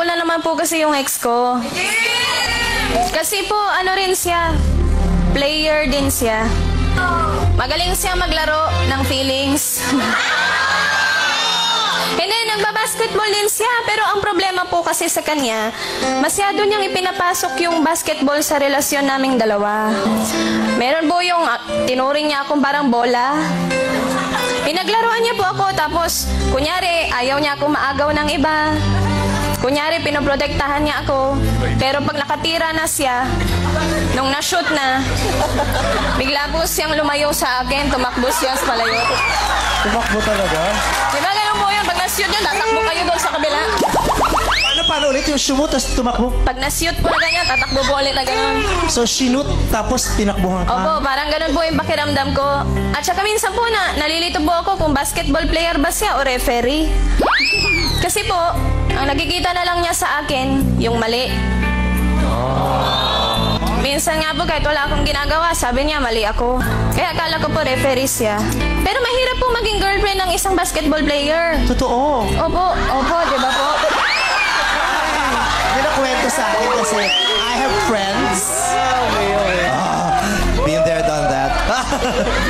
ko na naman po kasi yung ex ko. Kasi po, ano rin siya, player din siya. Magaling siya maglaro ng feelings. Hindi, nagbabasketball din siya. Pero ang problema po kasi sa kanya, masyado niyang ipinapasok yung basketball sa relasyon naming dalawa. Meron po yung tinuring niya akong parang bola. Pinaglaruan niya po ako, tapos kunyari, ayaw niya akong maagaw ng iba. Kunyari, pinoprotektahan niya ako. Pero pag nakatira na siya, nung na-shoot na, bigla po siyang lumayo sa akin, tumakbo siya sa palayo. Tumakbo talaga? Diba ganun po yun? Pag na-shoot yun, tatakbo kayo doon sa kabila. Paano ulit yung shoot tapos tumakbo? Pag na-shoot po na ganyan, tatakbo po ulit na ganun. So, sinut tapos tinakbuhan ka? Opo, parang ganun po yung pakiramdam ko. At saka minsan po nalilito po ako kung basketball player ba siya o referee. Kasi po, ang nakikita na lang niya sa akin, yung mali. Minsan nga po, kahit wala akong ginagawa, sabi niya, mali ako. Kaya akala ko po referee siya. Pero mahirap po maging girlfriend ng isang basketball player. Totoo. Opo, di ba po? Hindi na kwento sa akin kasi I have friends. Been there, done that.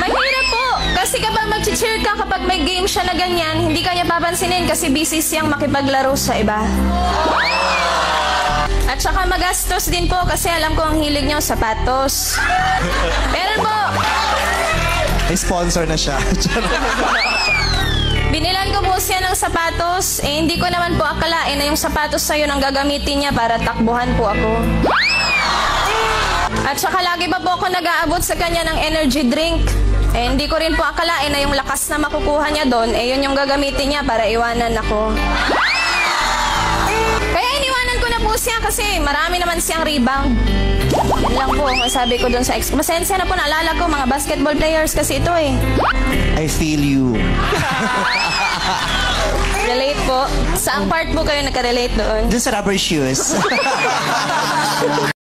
Mahirap po. Kasi kapag mag-cheer ka, kapag may game siya na ganyan, hindi ka niya papansinin kasi busy siyang makipaglaro sa iba. At saka magastos din po kasi alam ko ang hilig niyo sapatos. Meron po. May sponsor na siya. Binilan ko po siya ng sapatos. Hindi ko naman po akalain na yung sapatos na yun ang gagamitin niya para takbuhan po ako. At saka lagi pa po ako nag-aabot sa kanya ng energy drink. Hindi ko rin po akalain na yung lakas na makukuha niya doon, yun yung gagamitin niya para iwanan ako. Kaya iniwanan ko na po siya kasi marami naman siyang rebound. Yan lang po ang sabi ko doon sa ex. Masensya na po, naalala ko, mga basketball players kasi ito eh. I feel you. Relate po. Saang part po kayo nakarelate doon? Dun sa rubber shoes.